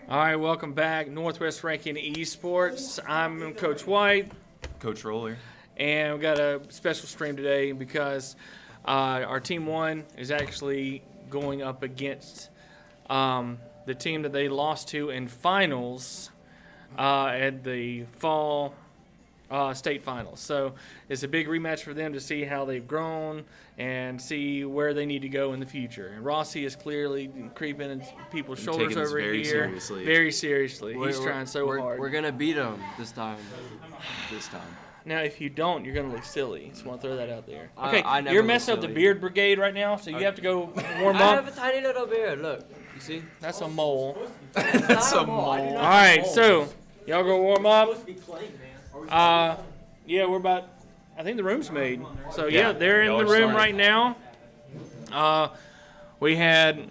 All right, welcome back. Northwest Rankin Esports. I'm Coach White. Coach Roller. And we've got a special stream today because our Team 1 is actually going up against the team that they lost to in finals at the fall state finals. So it's a big rematch for them to see how they've grown and see where they need to go in the future. And Rossi is clearly creeping in people's shoulders over very here. seriously. Very seriously. He's trying so hard. We're going to beat them this time. Now, if you don't, you're going to look silly. Just want to throw that out there. Okay, I never you're look messing up the silly. beard brigade right now, so you have to go warm I have up. a tiny little beard. Look, you see? That's a mole. That's a mole. All right, so y'all go warm up. Yeah, we're about. I think the room's made. So yeah, they're in the room right now. We had.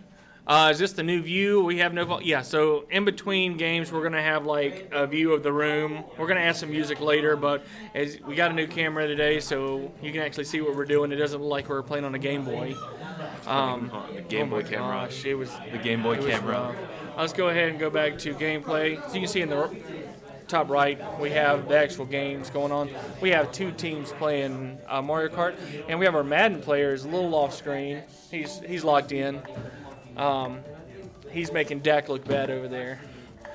Is this the new view? We have no. Yeah. So in between games, we're gonna have like a view of the room. We're gonna add some music later, but as we got a new camera today, so you can actually see what we're doing. It doesn't look like we're playing on a Game Boy. The Game Boy camera. Gosh, it was The Game Boy it was camera. rough. Let's go ahead and go back to gameplay. So you can see in the top right, we have the actual games going on. We have two teams playing Mario Kart, and we have our Madden players a little off screen. He's locked in. He's making Dak look bad over there.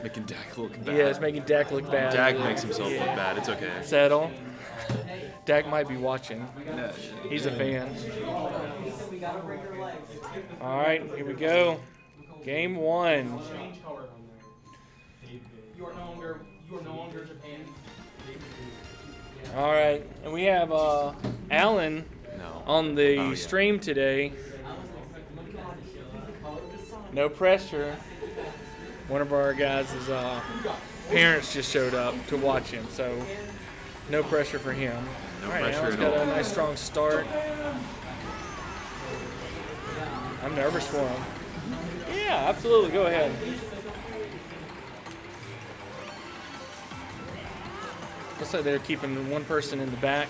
Making Dak look bad. Yeah, it's making Dak look bad. Dak makes himself look bad. It's okay. Settle. Dak might be watching. He's a fan. All right, here we go. Game 1. All right, and we have Alan on the stream today. No pressure. One of our guys' parents just showed up to watch him, so no pressure for him. No all right, pressure Alan's at got all. a nice strong start. I'm nervous for him. Yeah, absolutely. Go ahead. Looks like they're keeping one person in the back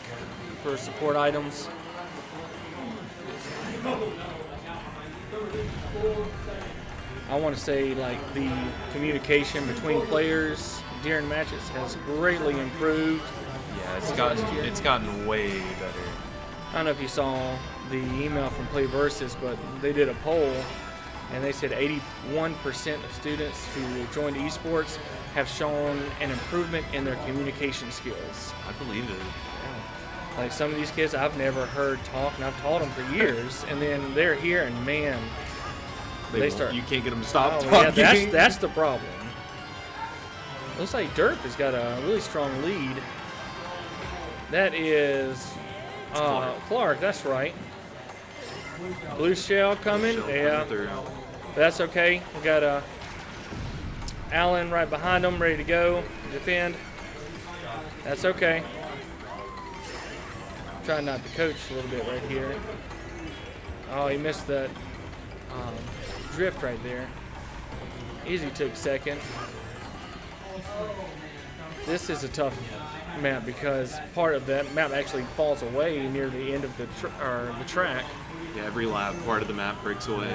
for support items. I want to say like the communication between players during matches has greatly improved. Yeah, it's gotten way better. I don't know if you saw the email from Play Versus, but they did a poll and they said 81% of students who joined esports have shown an improvement in their communication skills. I believe it. Like some of these kids I've never heard talk, and I've taught them for years, and then they're here and man, they start. You can't get them to stop Oh, talking. yeah, that's the problem. Looks like Derp has got a really strong lead. That is Clark. That's right. Blue shell coming. Yeah, that's okay. We got Allen right behind him, ready to go defend. That's okay. Trying not to coach a little bit right here. Oh, he missed that drift right there. Easy took second. This is a tough map because part of that map actually falls away near the end of the track. Yeah, every lap, part of the map breaks away.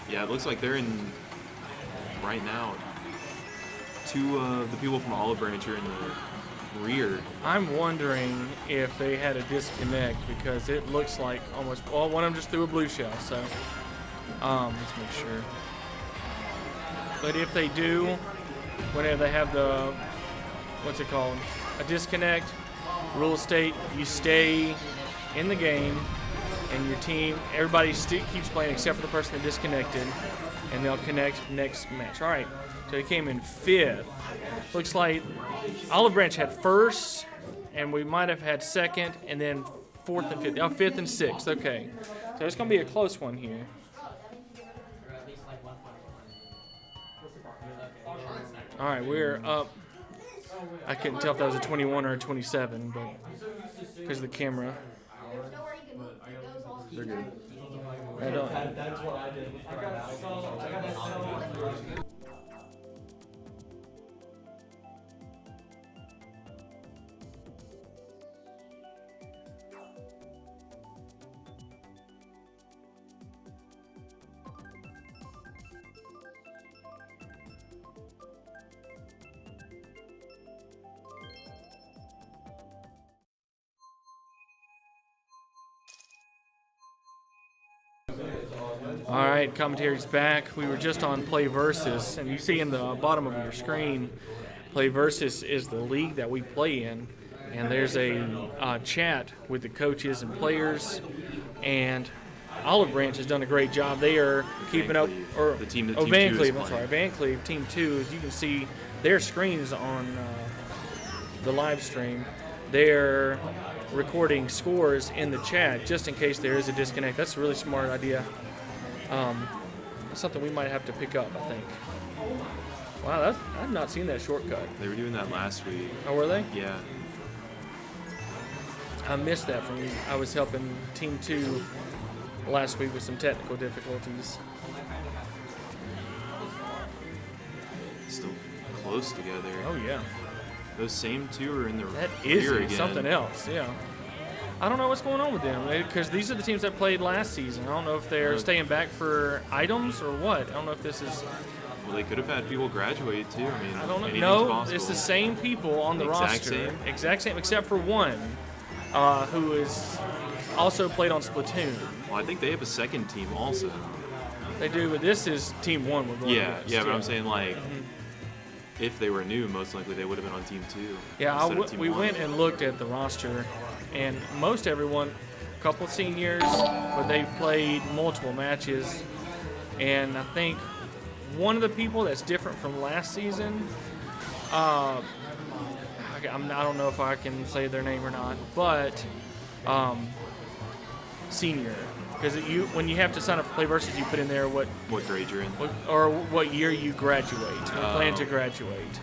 Yeah, it looks like they're in right now. Two of the people from Olive Branch are in the rear. I'm wondering if they had a disconnect because it looks like almost, well, one of them just threw a blue shell, so let's make sure. But if they do, whenever they have the, what's it called, a disconnect, rule state, you stay in the game and your team, everybody keeps playing except for the person that disconnected, and they'll connect next match. All right. So he came in 5th. Looks like Olive Branch had 1st, and we might have had 2nd, and then 4th and 5th. Oh, 5th and 6th. Okay. So it's going to be a close one here. All right, we're up. I couldn't tell if that was a 21 or a 27, but because of the camera. They're good. I don't. That's what I did. All right, commentary's back. We were just on Play Versus, and you see in the bottom of your screen, Play Versus is the league that we play in, and there's a chat with the coaches and players, and Olive Branch has done a great job. They are keeping up, or the team that oh, Team Van 2 is Cleve, I'm playing. sorry, Van Cleve, Team 2, as you can see their screens on the live stream. They're recording scores in the chat just in case there is a disconnect. That's a really smart idea. Something we might have to pick up, I think. Wow, I've not seen that shortcut. They were doing that last week. Oh, were they? Yeah. I missed that from you. I was helping Team 2 last week with some technical difficulties. Still close together. Oh, yeah. Those same two are in the That rear is again. something else, yeah. I don't know what's going on with them, because these are the teams that played last season. I don't know if they're staying back for items or what. I don't know if this is... Well, they could have had people graduate too. I mean, I don't know. anything's No, possible. it's the same people on the Exact roster. same? Exact same, except for one who is also played on Splatoon. Well, I think they have a second team also. They do, but this is Team 1 we're going Yeah, against. yeah, but I'm saying like, if they were new, most likely they would have been on Team 2. Yeah, instead of Team we 1. went and looked at the roster, and most everyone, a couple of seniors, but they've played multiple matches, and I think one of the people that's different from last season, I don't know if I can say their name or not, but senior, because when you have to sign up for Play Versus, you put in there what grade you're in. what year you graduate, or plan to graduate.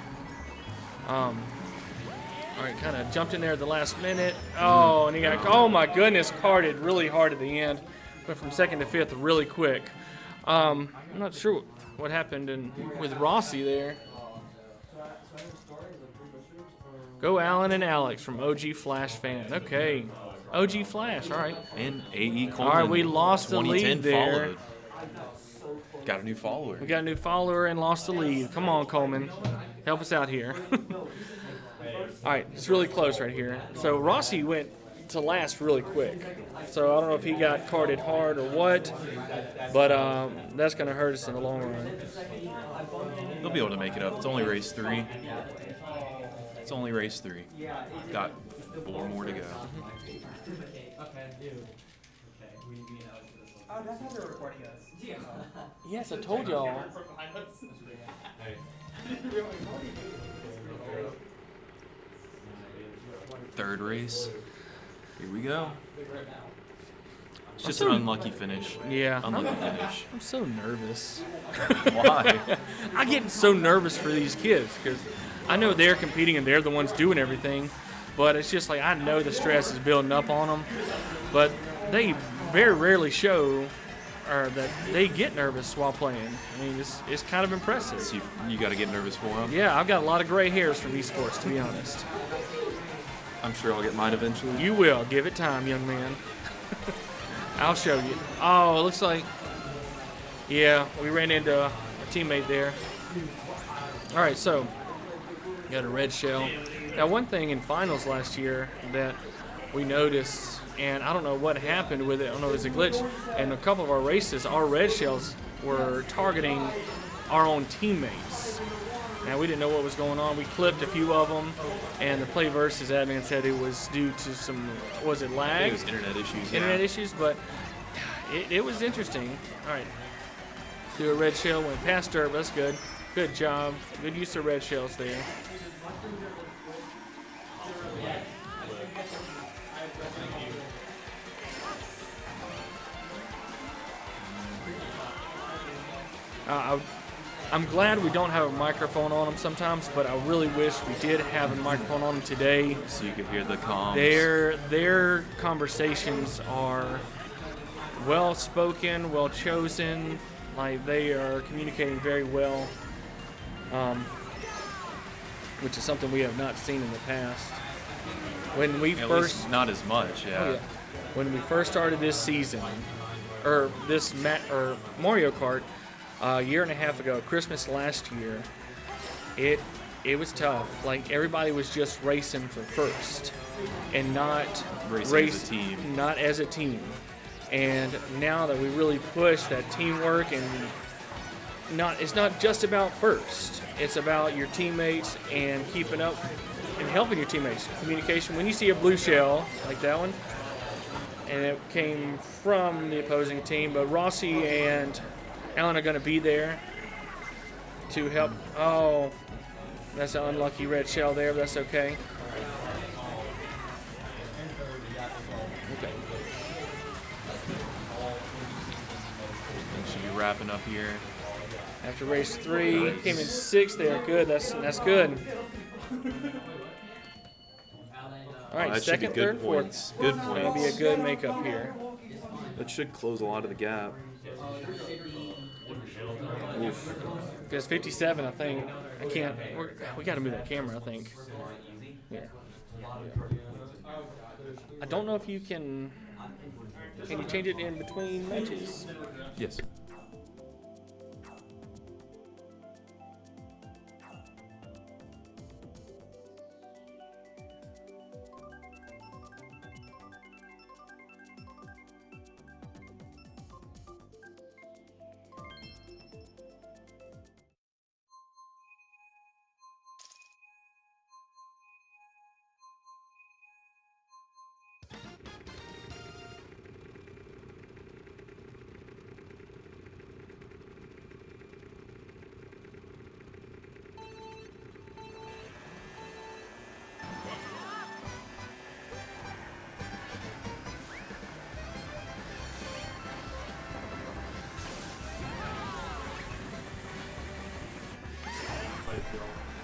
All right, kind of jumped in there at the last minute. Oh, and he got, oh my goodness, carded really hard at the end. Went from second to fifth really quick. I'm not sure what happened with Rossi there. Go Alan and Alex from OG Flash fan. Okay, OG Flash, all right. And AE Coleman. All right, we lost the 2010 lead there. followed. Got a new follower. We got a new follower and lost the lead. Come on, Coleman. Help us out here. All right, it's really close right here. So Rossi went to last really quick. So I don't know if he got carded hard or what, but that's going to hurt us in the long run. They'll be able to make it up. It's only race 3. It's only race 3. Got 4 more to go. Oh, that's how they're recording us. Yes, I told y'all. Third race. Here we go. It's just an unlucky finish. Yeah. Unlucky finish. I'm so nervous. Why? I get so nervous for these kids because I know they're competing and they're the ones doing everything, but it's just like I know the stress is building up on them, but they very rarely show or that they get nervous while playing. I mean, it's kind of impressive. So you got to get nervous for them. Yeah, I've got a lot of gray hairs from esports, to be honest. I'm sure I'll get mine eventually. You will. Give it time, young man. I'll show you. Oh, it looks like, yeah, we ran into a teammate there. All right, so got a red shell. Now, one thing in finals last year that we noticed, and I don't know what happened with it. I don't know if it was a glitch. In a couple of our races, our red shells were targeting our own teammates. Now, we didn't know what was going on. We clipped a few of them, and the Play Versus admin said it was due to some, was it I lag? think it was internet issues. Internet yeah. issues, but it was interesting. All right. Do a red shell, went past dirt. That's good. Good job. Good use of red shells there. I'm glad we don't have a microphone on them sometimes, but I really wish we did have a microphone on them today. So you could hear the comms. Their conversations are well spoken, well chosen. Like they are communicating very well, which is something we have not seen in the past. When we At first, least not as much, yeah. oh, yeah. When we first started this season, or this Mario Kart, a year and a half ago, Christmas last year, it was tough. Like everybody was just racing for first, and not Racing as a team. Not as a team. And now that we really push that teamwork and it's not just about first. It's about your teammates and keeping up and helping your teammates. Communication. When you see a blue shell like that one, and it came from the opposing team, but Rossi and Alan are going to be there to help. Oh, that's an unlucky red shell there, but that's okay. Okay. Should be wrapping up here. After race 3, came in 6th there. Good. That's good. All right, That should be second, good third, fourth. points. Good It's going to be a points. good makeup here. That should close a lot of the gap. Oof. If it's 57, I think. I can't. We got to move that camera, I think. Yeah. I don't know if you can. Can you change it in between matches? Yes.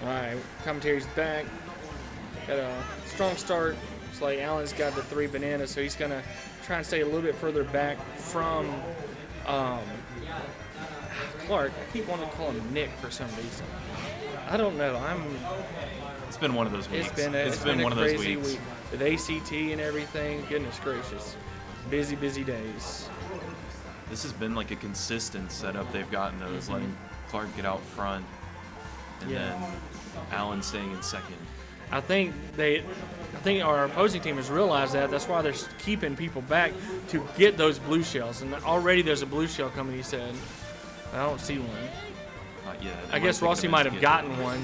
All right, commentary's back. Got a strong start. It's like Alan's got the 3 bananas, so he's gonna try and stay a little bit further back from Clark. I keep wanting to call him Nick for some reason. I don't know. It's been one of those weeks. It's been one a of those crazy weeks. week with ACT and everything. Goodness gracious, busy days. This has been like a consistent setup they've gotten of is letting Clark get out front and then Allen staying in second. I think our opposing team has realized that. That's why they're keeping people back to get those blue shells. And already there's a blue shell coming, he said. I don't see one. Not yet. I guess Rossi might have gotten one.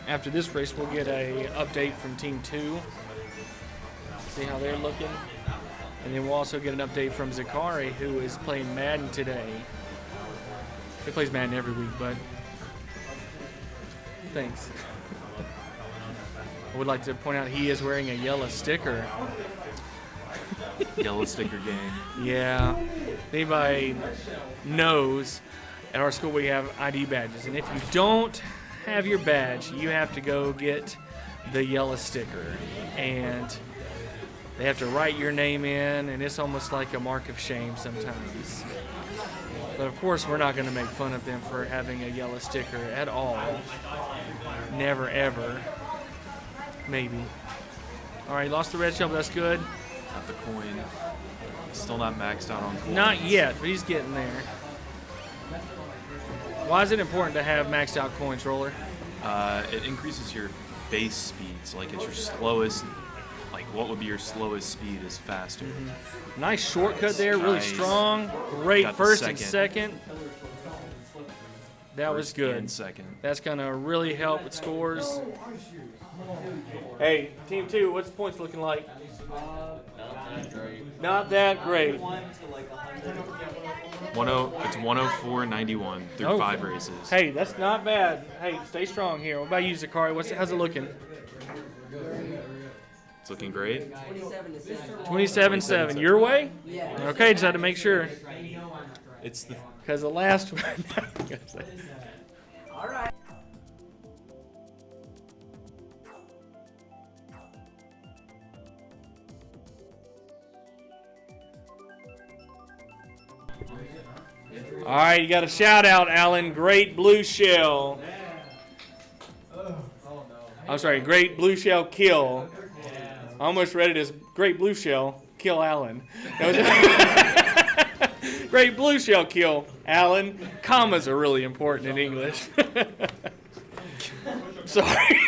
After this race, we'll get a update from Team 2. See how they're looking. And then we'll also get an update from Zakari, who is playing Madden today. He plays Madden every week, but thanks. I would like to point out he is wearing a yellow sticker. Yellow sticker game. Yeah. Anybody knows, at our school we have ID badges. And if you don't have your badge, you have to go get the yellow sticker. And they have to write your name in, and it's almost like a mark of shame sometimes. But of course, we're not going to make fun of them for having a yellow sticker at all. Never, ever. Maybe. All right, lost the red shell, but that's good. Got the coin. Still not maxed out on coins. Not yet, but he's getting there. Why is it important to have maxed out coins, Roller? It increases your base speeds. Like it's your slowest. Like what would be your slowest speed is faster. Nice shortcut there, really Nice. strong. Great Got the first and second. second. That was First good. and second. That's going to really help with scores. Hey, Team 2, what's the points looking like? Not that great. It's 104.91 through Oh. 5 races. Hey, that's not bad. Hey, stay strong here. What about you, Zakari? How's it looking? It's looking great. 27-7. Your way? Okay, just had to make sure. It's the Because the last one. All right, you got a shout out, Alan. Great blue shell. I'm sorry, great blue shell kill. I almost read it as great blue shell kill Alan. That was Great blue shell kill, Alan. Commas are really important in English. Sorry.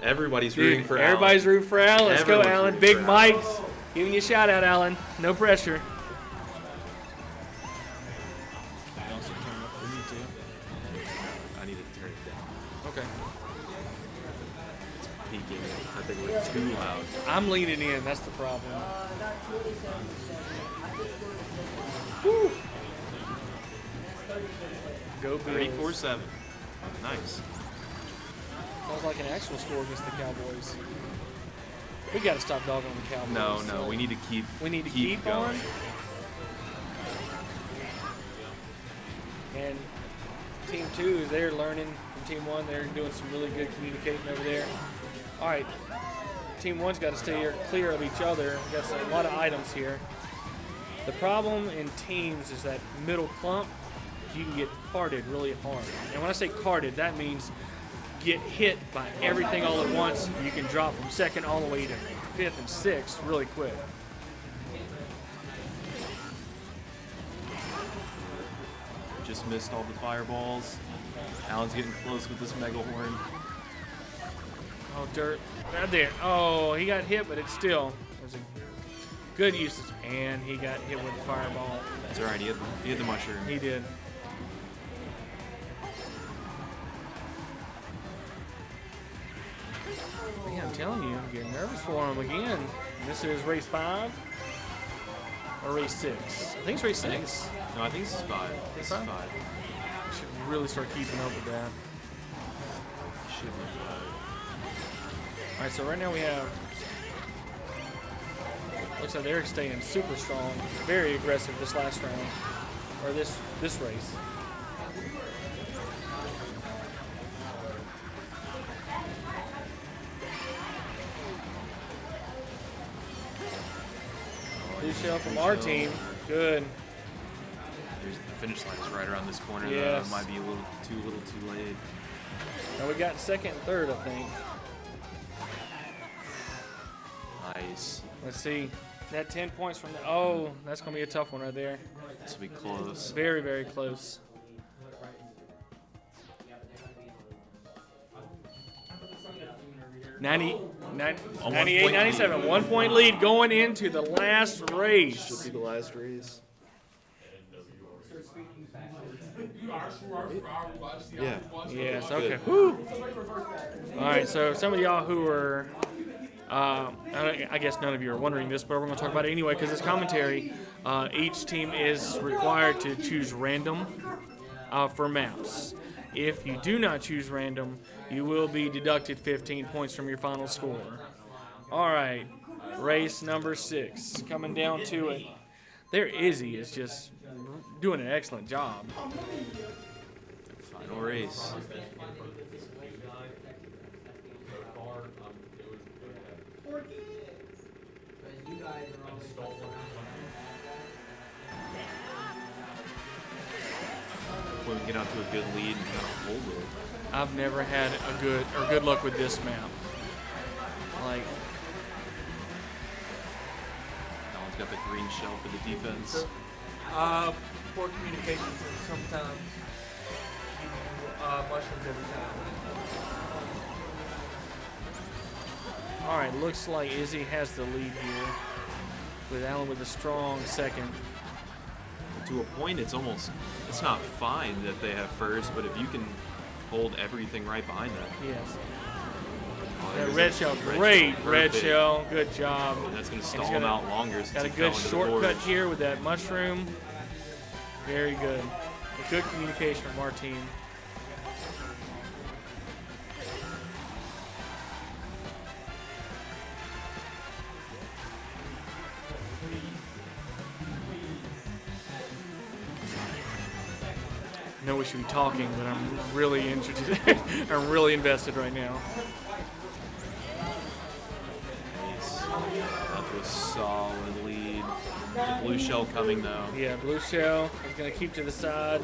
Everybody's rooting for Alan. Everybody's rooting for Alan. Let's go, Everyone's Alan. rooting Big for Mike's giving you a shout out, Alan. No pressure. I need to turn it down. Okay. It's peaking. I think we're too loud. I'm leaning in. That's the problem. Woo. Go Bills. 34-7. Nice. Sounds like an actual score against the Cowboys. We got to stop dogging on the Cowboys. No, we need to keep. We need to keep going. on. And Team 2, they're learning from Team 1. They're doing some really good communicating over there. All right, Team 1's got to stay clear of each other. We've got a lot of items here. The problem in teams is that middle clump, you can get carted really hard. And when I say carted, that means get hit by everything all at once. You can drop from second all the way to fifth and sixth really quick. Just missed all the fireballs. Alan's getting close with this mega horn. Oh, dirt. Right there. Oh, he got hit, but it still was a good usage. And he got hit with the fireball. That's all right. He had the mushroom. He did. Man, I'm telling you, I'm getting nervous for him again. This is race 5 or race 6? I think it's race 6. No, I think this is 5. This is 5. Should really start keeping up with that. Should be 5. All right, so right now we have. Looks like they're staying super strong, very aggressive this last round, or this race. Blue shell from our team. Good. The finish line is right around this corner. Yes. Though. It might be a little too late. Now we got second and third, I think. Nice. Let's see. That 10 points from the. Oh, that's going to be a tough one right there. This will be close. Very, very close. 98, 97. 1 point lead going into the last race. Should be the last race. Yeah. Yes, okay. Woo. All right, so some of y'all who are, I guess none of you are wondering this, but we're going to talk about it anyway because it's commentary. Each team is required to choose random for maps. If you do not choose random, you will be deducted 15 points from your final score. All right, race number 6, coming down to it. There, Izzy is just doing an excellent job. Final race. When we get out to a good lead and kind of hold it. I've never had a good luck with this map. Like, Alan's got the green shell for the defense. Poor communication. Sometimes mushrooms every time. all right, looks like Izzy has the lead here, with Alan with a strong second. To a point, it's not fine that they have first, but if you can hold everything right behind that. Yes. Oh, That there's red a shell, red great shell, red perfect. shell, good job. And that's going to And stall he's him gonna- out longer since Got a he good fell into the shortcut gorge. here with that mushroom. Very good. A good communication from our team. I know we should be talking, but I'm really interested. I'm really invested right now. Nice. Up to a solid lead. The blue shell coming though. Yeah, blue shell is going to keep to the side.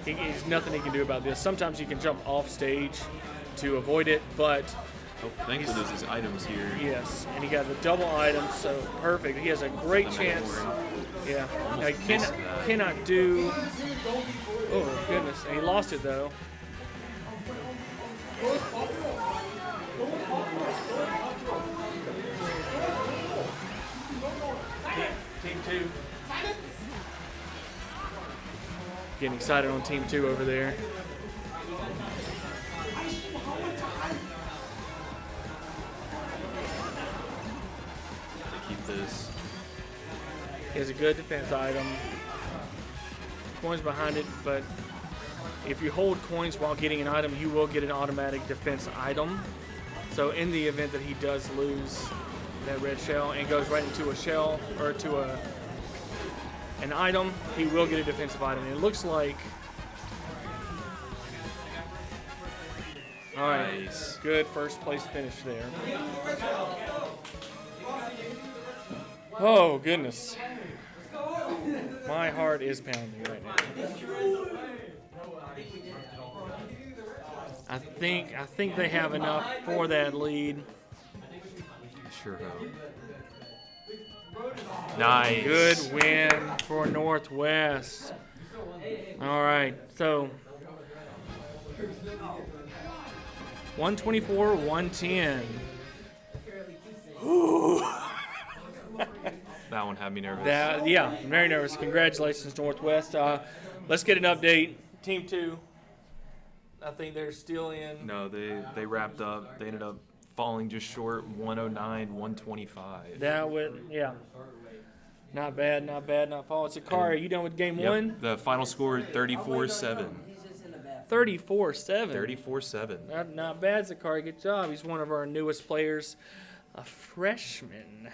There's nothing he can do about this. Sometimes you can jump off stage to avoid it, but Oh, thankfully there's these items here. Yes, and he got the double item, so perfect. He has a great The chance. Mandalorian. Yeah, Almost now, he missed that. cannot do. Oh goodness, and he lost it though. Team 2. Getting excited on Team 2 over there. To keep this. He has a good defense item. Coins behind it, but if you hold coins while getting an item, you will get an automatic defense item. So in the event that he does lose that red shell and goes right into a shell or to an item, he will get a defensive item. And it looks like, all right, Nice. good first place finish there. Oh goodness, my heart is pounding right now. I think they have enough for that lead. I sure hope. Nice. Good win for Northwest. All right, so 124, 110. That one had me nervous. Yeah, very nervous. Congratulations, Northwest. Let's get an update. Team 2. I think they're still in. No, they wrapped up. They ended up falling just short, 109, 125. That would, yeah. Not bad, not bad, not fall. It's Sakari. You done with game Yep, 1? the final score 34-7. 34-7. 34-7. Not bad, Sakari. Good job. He's one of our newest players, a freshman.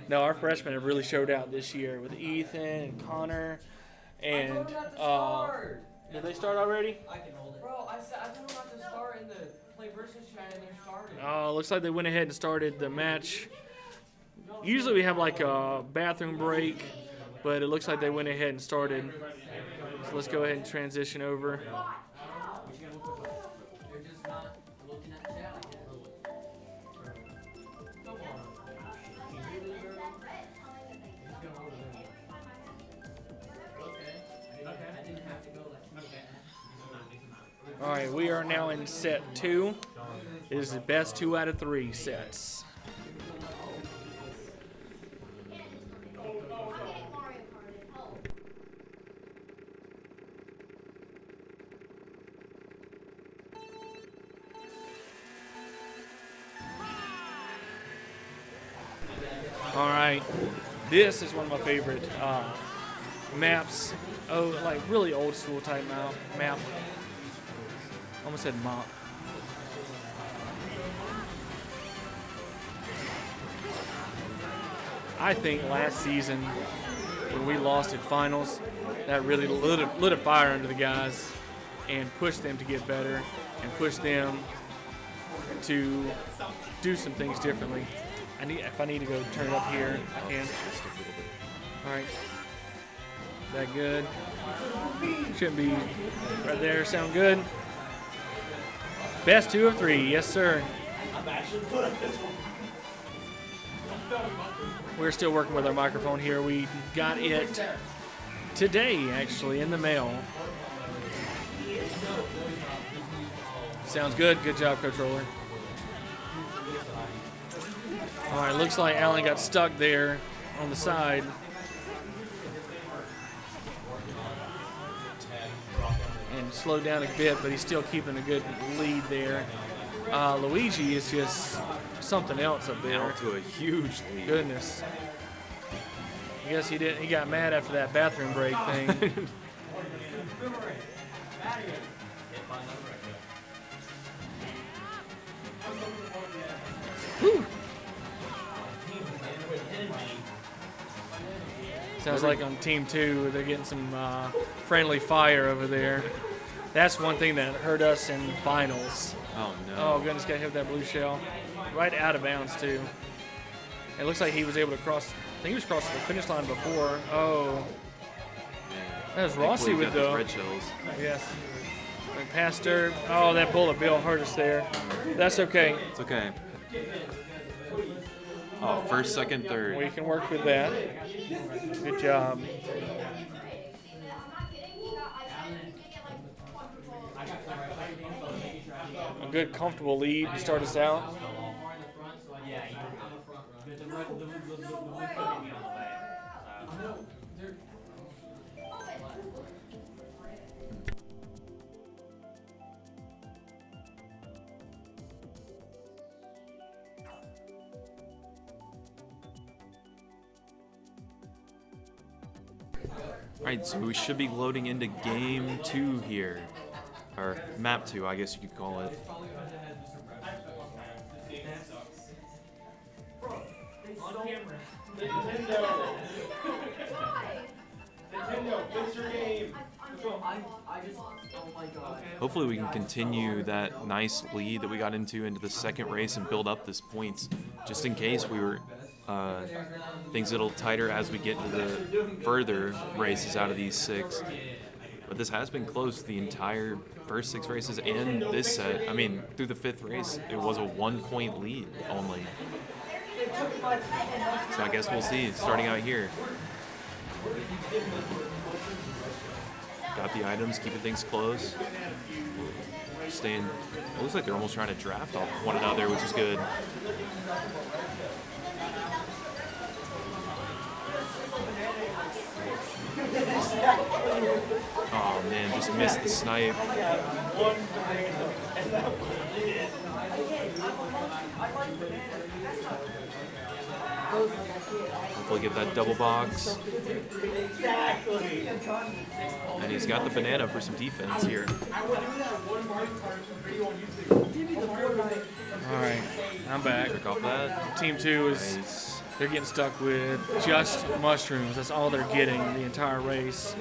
No, our freshmen have really showed out this year with Ethan and Connor. And did they start already? Bro, I told them not to start in the play versus chat and they're starting. Oh, looks like they went ahead and started the match. Usually we have like a bathroom break, but it looks like they went ahead and started. So let's go ahead and transition over. All right, we are now in set 2. It is the best 2 out of 3 sets. All right, this is one of my favorite maps. Oh, like really old school type map. Almost said mop. I think last season when we lost at finals, that really lit a fire under the guys and pushed them to get better and pushed them to do some things differently. If I need to go turn it up here, I can. All right. That good? Shouldn't be right there. Sound good? Best 2 of 3. Yes, sir. We're still working with our microphone here. We got it today, actually, in the mail. Sounds good. Good job, Coach Roller. All right, looks like Allen got stuck there on the side. And slowed down a bit, but he's still keeping a good lead there. Luigi is just something else up there. Out to a huge lead. Goodness. I guess he didn't. He got mad after that bathroom break thing. Whew. Sounds like on Team 2, they're getting some friendly fire over there. That's one thing that hurt us in finals. Oh, no. Oh, goodness, got hit with that blue shell. Right out of bounds, too. It looks like he was able to cross. I think he was crossing the finish line before. Oh. Yeah. That was Rossi with the red shells. Yes. Went past her. Oh, that bullet bill hurt us there. That's okay. It's okay. Oh, first, second, third. We can work with that. Good job. A good, comfortable lead to start us out. Alright, so we should be loading into game 2 here. Or map 2, I guess you could call it. Hopefully we can continue that nice lead that we got into the second race and build up this points, just in case we were things a little tighter as we get to the further races out of these 6. But this has been close the entire first 6 races and this set. I mean, through the 5th race, it was a 1-point lead only. So I guess we'll see, starting out here. Got the items, keeping things close. Staying, it looks like they're almost trying to draft off one another, which is good. Oh man, just missed the snipe. Hopefully get that double box. And he's got the banana for some defense here. Alright, I'm back. Took off that. Team 2 is... Nice. They're getting stuck with just mushrooms. That's all they're getting the entire race.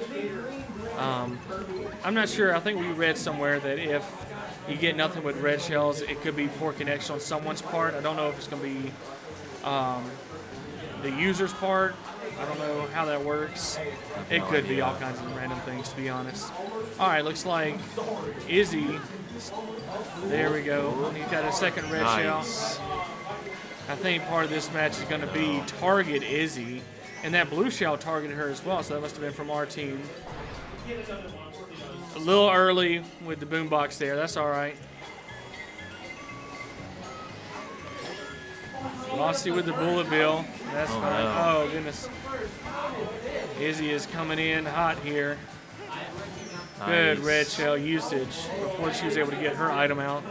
I'm not sure. I think we read somewhere that if you get nothing with red shells, it could be poor connection on someone's part. I don't know if it's going to be the user's part. I don't know how that works. It could be all kinds of random things, to be honest. All right, looks like Izzy. There we go. He's got a second red shell. I think part of this match is going to be target Izzy, and that blue shell targeted her as well, so that must have been from our team. A little early with the boombox there. That's all right. Rossi with the bullet bill. That's fine. No. Oh, goodness. Izzy is coming in hot here. Nice. Good red shell usage before she was able to get her item out.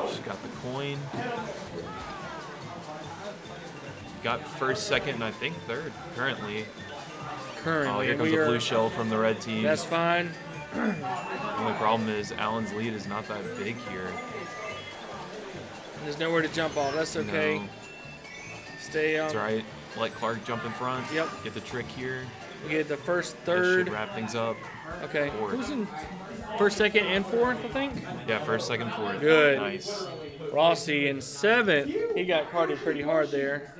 She's got the coin. Got first, second, and I think third currently. Oh, here comes a blue shell from the red team. That's fine. The only problem is Allen's lead is not that big here. There's nowhere to jump off. That's okay. No. Stay on. That's right. Let Clark jump in front. Yep. Get the trick here. We get the first, That third. should wrap things up. Okay. Fourth. Who's in first, second, and fourth, I think? Yeah, first, second, fourth. Good. Nice. Rossi in seventh. He got carded pretty hard there.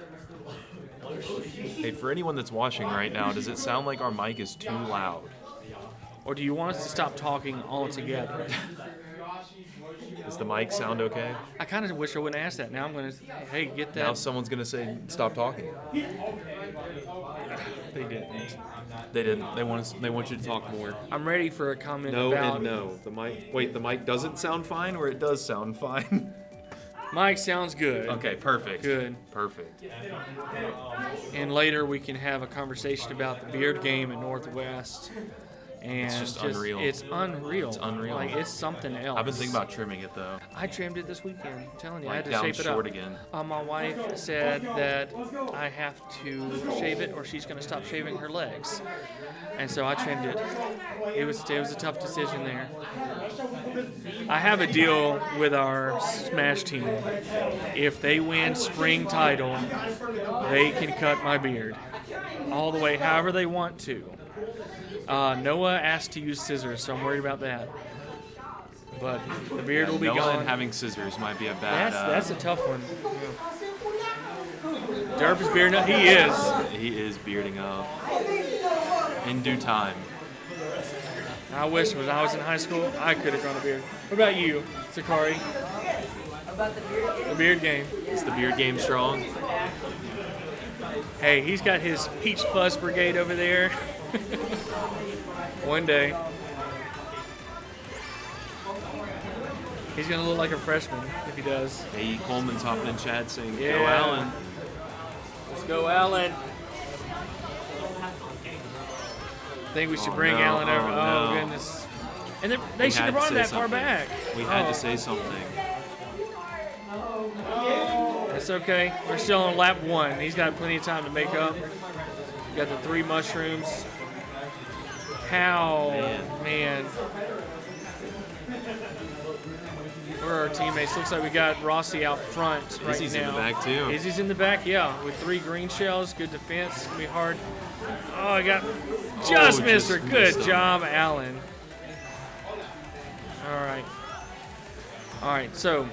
Hey, for anyone that's watching right now, does it sound like our mic is too loud? Or do you want us to stop talking altogether? Does the mic sound okay? I kind of wish I wouldn't ask that. Now I'm going to, hey, get that. Now someone's going to say, stop talking. They didn't. They didn't. They want you to talk more. I'm ready for a comment No about. and no. The mic. Wait, the mic doesn't sound fine, or it does sound fine? Mike sounds good. Okay, perfect. Good. Perfect. And later we can have a conversation about the beard game at Northwest. And It's just unreal. It's unreal. It's unreal. Like, it's something else. I've been thinking about trimming it though. I trimmed it this weekend. I'm telling you, I Like had to down shape it short up. again. My wife said that I have to shave it or she's going to stop shaving her legs. And so I trimmed it. It was a tough decision there. I have a deal with our Smash team. If they win spring title, they can cut my beard all the way however they want to. Noah asked to use scissors, so I'm worried about that. but the beard will be Noah gone. and having scissors might be a bad. That's a tough one. Derp is bearding up. He is. He is bearding up. In due time. I wish when I was in high school, I could have grown a beard. What about you, Sakari? About the beard. The beard game. Is the beard game strong? Hey, he's got his Peach Fuzz Brigade over there. One day. He's going to look like a freshman if he does. Hey, Coleman's hopping in chat saying, Yeah. "Go Allen." Let's go, Allen. I think we should bring no, Allen over. oh, Oh, no. goodness. And they We should had have to brought him say that far something. back. We had Oh, to say something. It's okay. We're still on lap 1. He's got plenty of time to make up. Got the 3 mushrooms. How, man. Where are our teammates? Looks like we got Rossi out front right now. Izzy's in the back, too. Izzy's in the back, yeah, with 3 green shells. Good defense. It's going to be hard. Oh, I got just missed her. just Good missed him. job, Allen. All right, so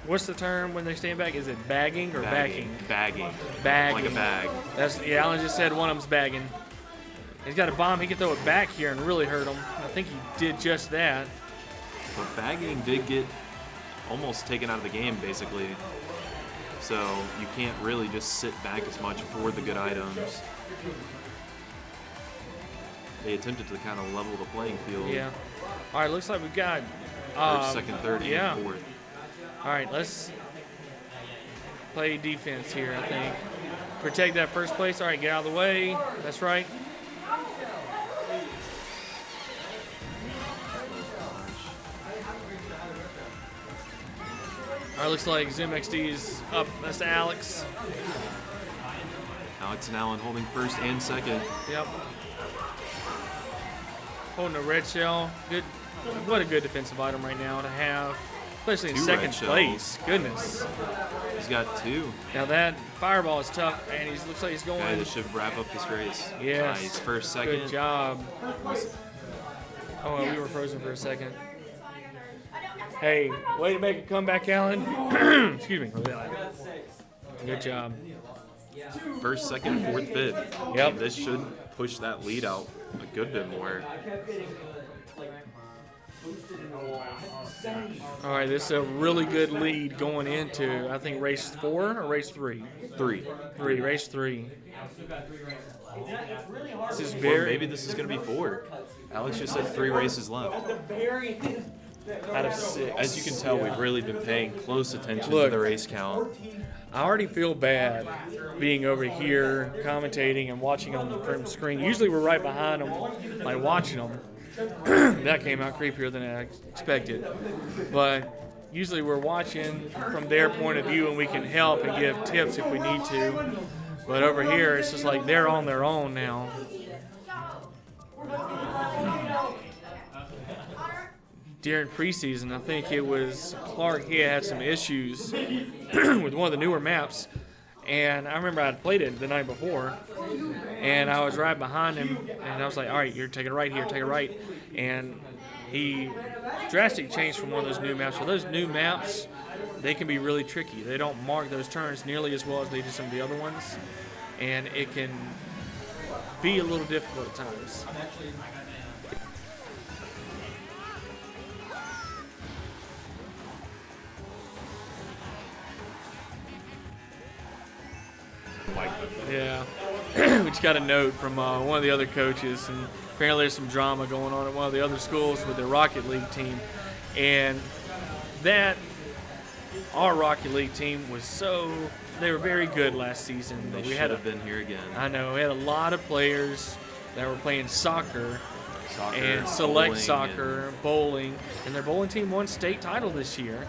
what's the term when they stand back? Is it bagging or backing? Bagging. Bagging. Like a bag. Allen just said one of them's bagging. He's got a bomb. He can throw it back here and really hurt him. I think he did just that. But bagging did get almost taken out of the game, basically. So you can't really just sit back as much for the good items. They attempted to kind of level the playing field. Yeah. All right, looks like we got First, second, third, yeah. and fourth. All right, let's play defense here, I think. Protect that first place. All right, get out of the way. That's right. All right, looks like Zoom XD is up. That's Alex. Alex and Allen holding first and second. Yep. Holding a red shell. Good. What a good defensive item right now to have, especially in 2 second red shells. place. Goodness. He's got 2. Now that fireball is tough, and he looks like he's going. Okay, this should wrap up this race. Yes. Nice. First, second. Good job. Oh, well, we were frozen for a second. Hey, way to make a comeback, Allen. Excuse me. Good job. First, second, fourth, fifth. Yep. This should push that lead out a good bit more. All right, this is a really good lead going into, I think, race 4 or race 3? 3. Race 3. This is Or very maybe this is going to be 4. Alex just said 3 races left. out of 6. As you can tell, we've really been paying close attention to Look. the race count. I already feel bad being over here commentating and watching them from the screen. Usually we're right behind them, like watching them. That came out creepier than I expected. But usually we're watching from their point of view and we can help and give tips if we need to. But over here, it's just like they're on their own now. During preseason, I think it was Clark, he had some issues with one of the newer maps. And I remember I had played it the night before, and I was right behind him, and I was like, all right, you're taking a right here, take a right. And he drastically changed from one of those new maps. So those new maps, they can be really tricky. They don't mark those turns nearly as well as they do some of the other ones, and it can be a little difficult at times. Yeah, we just got a note from one of the other coaches, and apparently there's some drama going on at one of the other schools with their Rocket League team, and that our Rocket League team was they were very good last season. They But we should had have been here again. I know we had a lot of players that were playing soccer Soccer, and select bowling, soccer, bowling, and their bowling team won state title this year.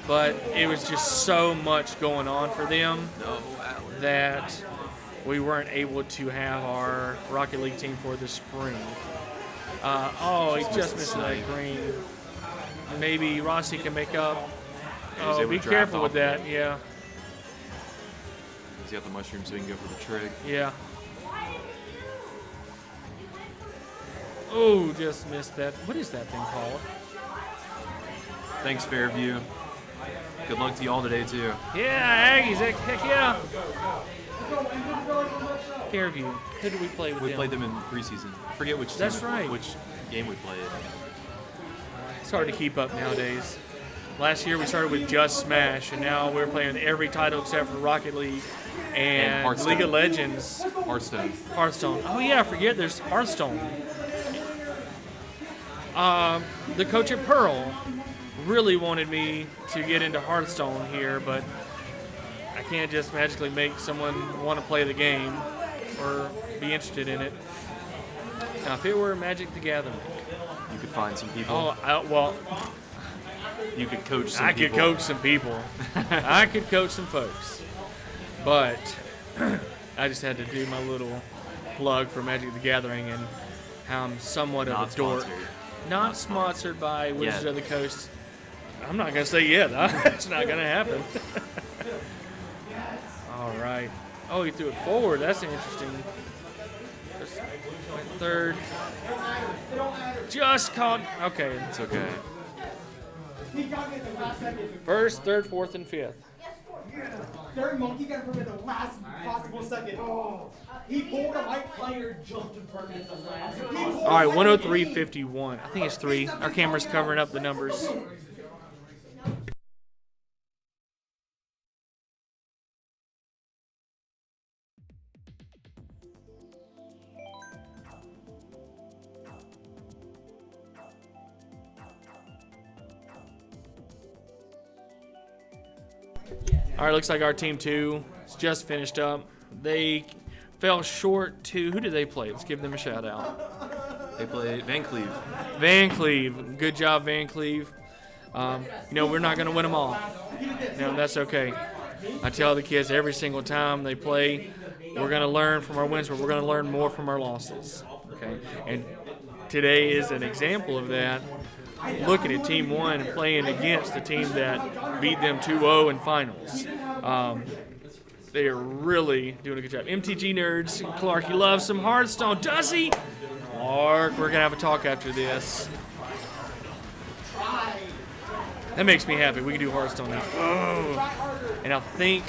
But it was just so much going on for them No, Allen. that we weren't able to have our Rocket League team for the spring. He just missed that green. Maybe Rossi can make up. He was able Be to draft careful with off that. Yeah, He's got the mushroom so he can go for the trick. yeah. Oh, just missed that. What is that thing called? Thanks, Fairview. Good luck to you all today, too. Yeah, Aggies, heck yeah. Fairview. Who did we play with We them? played them in preseason. I forget which That's right. which game we played. It's hard to keep up nowadays. Last year we started with just Smash, and now we're playing every title except for Rocket League and Hearthstone. League of Legends. Hearthstone. Oh yeah, I forget there's Hearthstone. The coach at Pearl really wanted me to get into Hearthstone here, but I can't just magically make someone want to play the game or be interested in it. Now, if it were Magic the Gathering, You could find some people. well, You could coach some I people. could coach some people. I could coach some folks. But I just had to do my little plug for Magic the Gathering and how I'm somewhat of Not a dork. sponsored. Not sponsored by Wizards Yet. of the Coast. I'm not going to say yet. That's not going to happen. All right. Oh, he threw it forward. That's interesting. Went third. Just caught. Okay. It's okay. First, third, fourth, and fifth. Third monkey got him in the last possible second. He pulled a white player, jumped in front of the last. All right, 103.51. I think it's 3. Our camera's covering up the numbers. All right, looks like our team 2 is just finished up. They fell short to, who did they play? Let's give them a shout out. They played Van Cleve. Van Cleve. Good job, Van Cleve. We're not going to win them all. No, that's okay. I tell the kids every single time they play, we're going to learn from our wins, but we're going to learn more from our losses. Okay? And today is an example of that. Looking at Team 1 and playing against the team that beat them 2-0 in finals. They are really doing a good job. MTG nerds, Clark, he loves some Hearthstone. Does he? Clark, we're going to have a talk after this. That makes me happy. We can do Hearthstone now. Oh. And I think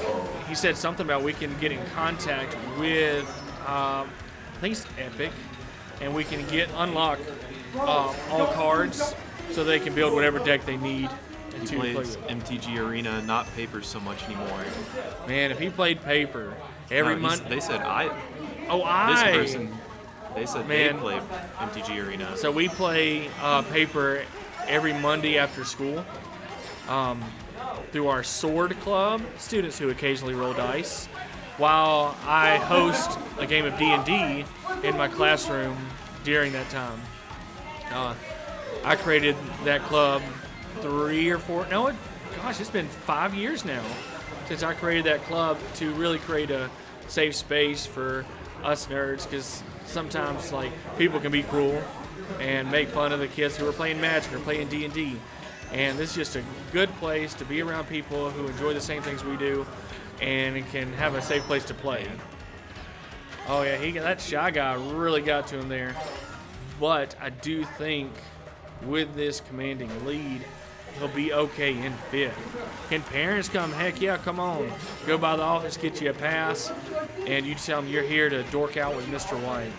he said something about we can get in contact with, I think it's Epic, and we can unlock all cards so they can build whatever deck they need. He to play plays with. MTG Arena, not paper so much anymore. Man, if he played paper every No, month. They said This person. They said Man. they play MTG Arena. So we play paper every Monday after school through our Sword Club, students who occasionally roll dice, while I host a game of D&D in my classroom during that time. I created that club 3 or 4, it's been 5 years now since I created that club to really create a safe space for us nerds, because sometimes people can be cruel and make fun of the kids who are playing Magic or playing D&D, and this is just a good place to be around people who enjoy the same things we do and can have a safe place to play. Oh yeah, that shy guy really got to him there, but I do think with this commanding lead, he'll be okay in 5th. Can parents come? Heck yeah, come on. Go by the office, get you a pass, and you tell them you're here to dork out with Mr. White.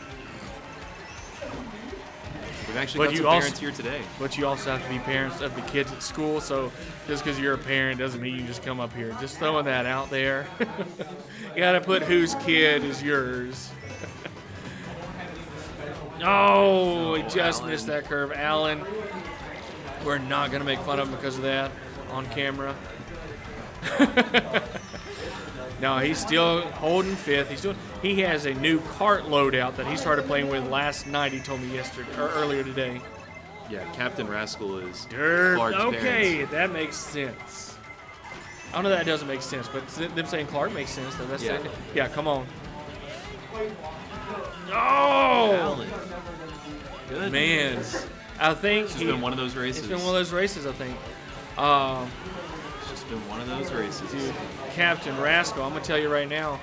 We've actually got some parents here today. But you also have to be parents of the kids at school, so just because you're a parent doesn't mean you can just come up here. Just throwing that out there. You got to put whose kid is yours. Oh, he just missed that curve. Allen, we're not going to make fun of him because of that on camera. No, he's still holding 5th. He has a new Kart loadout that he started playing with last night, he told me earlier today. Yeah, Captain Rascal is Derp. Clark's Okay, parents. that makes sense. I know that doesn't make sense, but them saying Clark makes sense. That's Yeah. yeah, come on. Oh! Allen. Good. Man, I think It's just been one of those races. It's been one of those races, I think. It's just been one of those races. Dude, Captain Rascal, I'm going to tell you right now,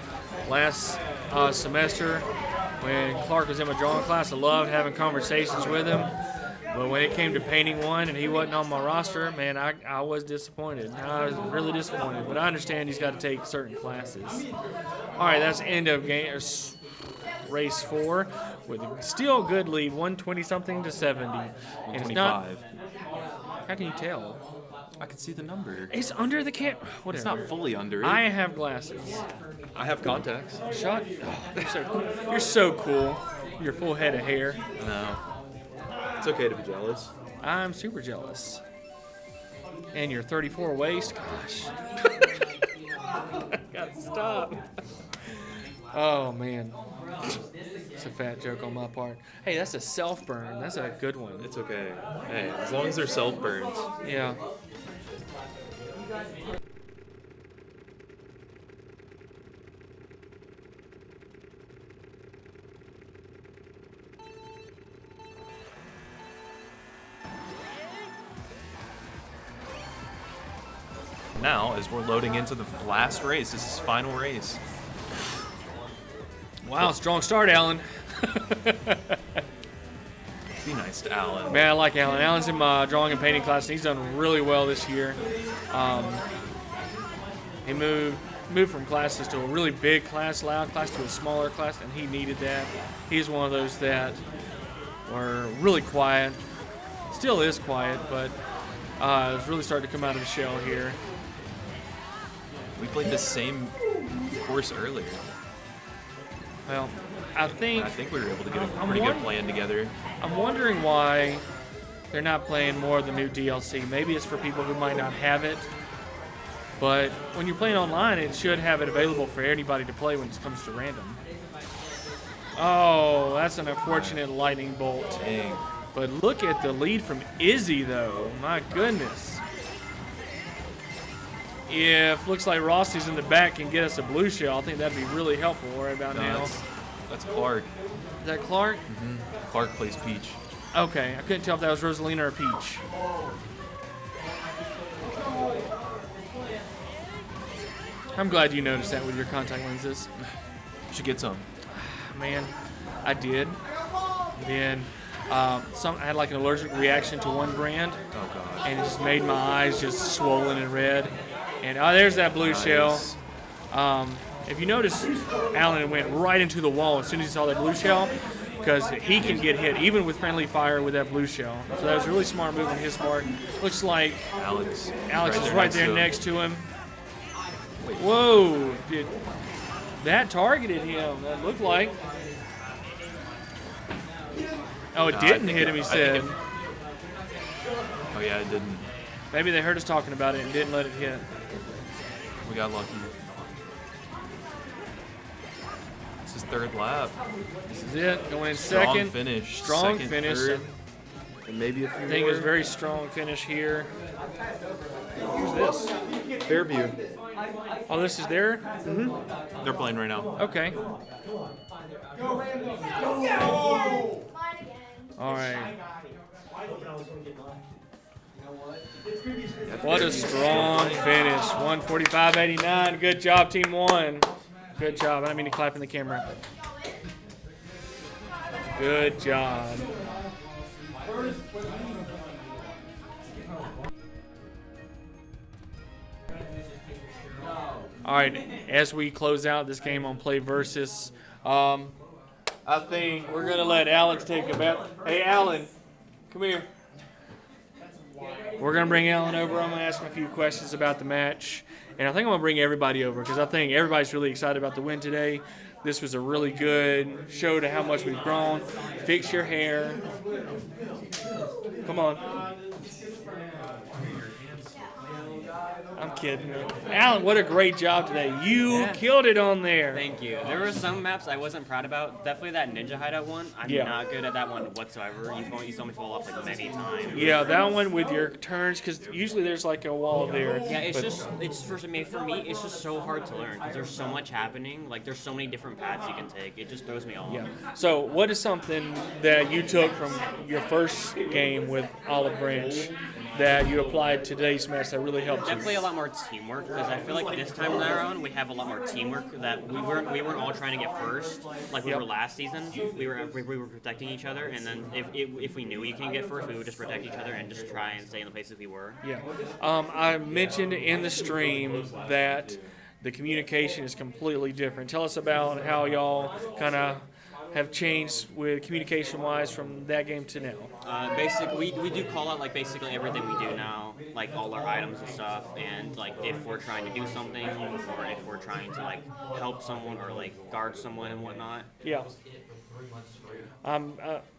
last semester when Clark was in my drawing class, I loved having conversations with him. But when it came to painting one and he wasn't on my roster, man, I was disappointed. I was really disappointed. But I understand he's got to take certain classes. All right, that's end of game. Race 4 with still a good lead, 120-something to 70. And it's not, 125. how can you tell? I can see the number. It's under the camp. Whatever. It's not fully under it. I have glasses. I have contacts. Shut. You're so cool. Your full head of hair. No. It's okay to be jealous. I'm super jealous. And your 34 waist. Gosh. Gotta stop. Oh man. It's a fat joke on my part. Hey, that's a self burn. That's a good one. It's okay. Hey, as long as they're self burns. Yeah. Now, as we're loading into the last race, this is final race. Wow, strong start, Alan. Be nice to Alan. Man, I like Alan. Alan's in my drawing and painting class, and he's done really well this year. He moved from classes to a really big class, loud class, to a smaller class, and he needed that. He's one of those that were really quiet. Still is quiet, but is really starting to come out of the shell here. We played the same course earlier. Well, I think we were able to get a pretty good plan together. I'm wondering why they're not playing more of the new DLC. Maybe it's for people who might not have it. But when you're playing online, it should have it available for anybody to play when it comes to random. Oh, that's an unfortunate lightning bolt. Dang. But look at the lead from Izzy, though. My goodness. If looks like Rossi's in the back can get us a blue shell, I think that'd be really helpful right about now. That's Clark. Is that Clark? Mm-hmm. Clark plays Peach. Okay, I couldn't tell if that was Rosalina or Peach. I'm glad you noticed that with your contact lenses. You should get some. Man, I did. Then I had like an allergic reaction to one brand. Oh, God. And it just made my eyes just swollen and red. And there's that blue shell. If you notice, Alan went right into the wall as soon as he saw that blue shell, because he can get hit even with friendly fire with that blue shell. So that was a really smart move on his part. Looks like Alex is right there next to him. Whoa! That targeted him. That looked like. Oh, it didn't hit him, he said. Oh, yeah, it didn't. Maybe they heard us talking about it and didn't let it hit. We got lucky. This is third lap. This is it. Going in second. Finish. Strong second, finish. Third, and maybe a few I think more. it was a very strong finish here. Who's this? Fairview. Oh, this is there? Mm-hmm. They're playing right now. Okay. All right. What a strong finish. 145.89. Good job, Team 1. Good job. I didn't mean to clap in the camera. Good job. All right, as we close out this game on Play Versus, I think we're going to let Alex take a bet. Hey, Alan, come here. We're going to bring Alan over. I'm going to ask him a few questions about the match. And I think I'm going to bring everybody over because I think everybody's really excited about the win today. This was a really good show to how much we've grown. Fix your hair. Come on. I'm kidding. Alan, what a great job today. You killed it on there. Thank you. There were some maps I wasn't proud about. Definitely that Ninja Hideout one. I'm not good at that one whatsoever. You saw me fall off like many times. Yeah, that one with your turns, because usually there's like a wall there. Yeah, it's for me, it's just so hard to learn because there's so much happening. Like there's so many different paths you can take. It just throws me off. Yeah. So what is something that you took from your first game with Olive Branch that you applied to today's match that really helped you? Definitely a lot more teamwork, because I feel like this time around we have a lot more teamwork, that we weren't all trying to get first like we were last season. We were protecting each other, and then if we knew we can get first, we would just protect each other and just try and stay in the places we were. Yeah. I mentioned in the stream that the communication is completely different. Tell us about how y'all kind of have changed with communication-wise from that game to now. Basically, we do call out like basically everything we do now, like all our items and stuff, and like if we're trying to do something or if we're trying to like help someone or like guard someone and whatnot. Yeah.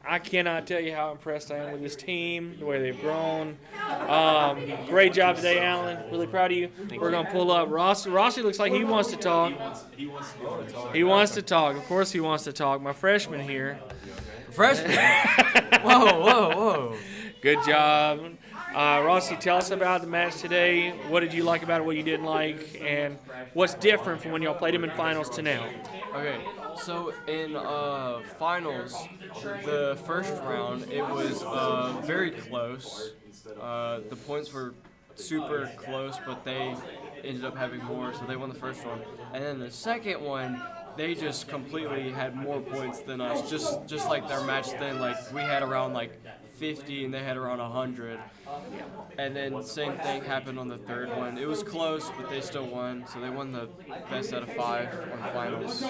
I cannot tell you how impressed I am with this team, the way they've grown. Great job today, Alan. Really proud of you. We're going to pull up Rossi. Rossi looks like he wants to talk. He wants to talk. Of course he wants to talk. My freshman here. Freshman? Whoa. Good job. Rossi, tell us about the match today. What did you like about it, what you didn't like, and what's different from when y'all played him in finals to now? Okay, so in finals, the first round, it was very close. The points were super close, but they ended up having more, so they won the first one. And then the second one, they just completely had more points than us. Just like their match then, like we had around like 50 and they had around 100. And then same thing happened on the third one. It was close, but they still won. So they won the best out of 5 on finals.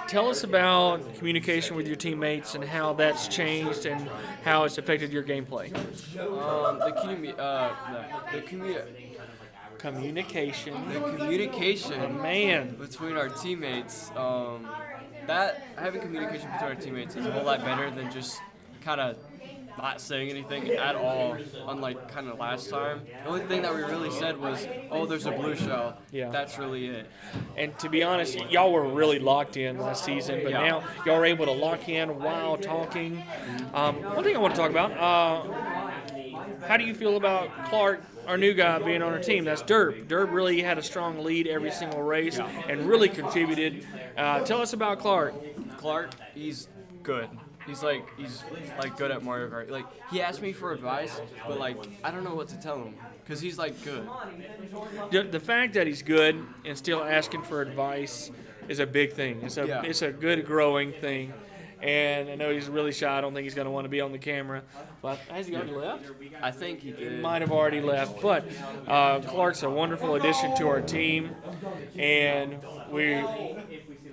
Tell us about communication with your teammates and how that's changed and how it's affected your gameplay. Communication Man. between our teammates, that having communication between our teammates is a whole lot better than just kind of not saying anything at all, unlike kind of last time. The only thing that we really said was, oh, there's a blue shell. Yeah. That's really it. And to be honest, y'all were really locked in last season, but now y'all are able to lock in while talking. One thing I want to talk about, how do you feel about Clark, our new guy, being on our team? That's Derb. Derb really had a strong lead every single race and really contributed. Tell us about Clark. Clark, he's good. He's like good at Mario Kart. Like, he asked me for advice, but like I don't know what to tell him because he's like good. The fact that he's good and still asking for advice is a big thing. It's a good growing thing. And I know he's really shy. I don't think he's going to want to be on the camera. But has he already left? I think he did. He might have already left. But Clark's a wonderful addition to our team, and we're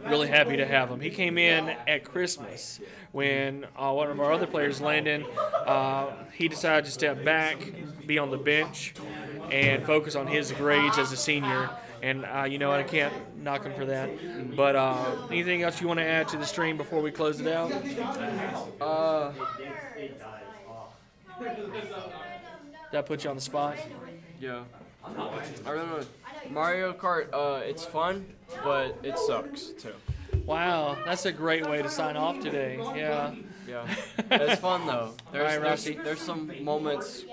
really happy to have him. He came in at Christmas when one of our other players, Landon, he decided to step back, be on the bench, and focus on his grades as a senior. And, I can't knock him for that. But anything else you want to add to the stream before we close it out? That put you on the spot? Yeah. I don't know. Mario Kart, it's fun, but it sucks, too. Wow, that's a great way to sign off today. Yeah. Yeah. It's fun, though. Right, Rossi. There's some moments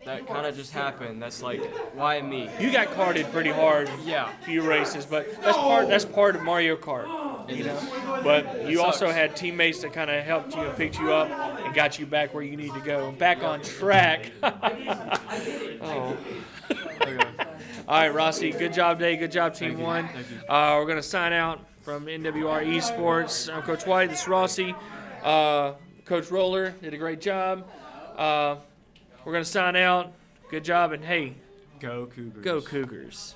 that kind of just happen. That's like, why me? You got karted pretty hard Yeah. a few races, but that's part of Mario Kart, you know. But you also had teammates that kind of helped you and picked you up and got you back where you need to go, back on track. Oh. Okay. All right, Rossi, good job today. Good job, Team Thank you. 1. Thank you. We're going to sign out from NWR Esports. I'm Coach White. This is Rossi. Coach Roller did a great job. We're going to sign out. Good job, and hey, Go Cougars. go Cougars.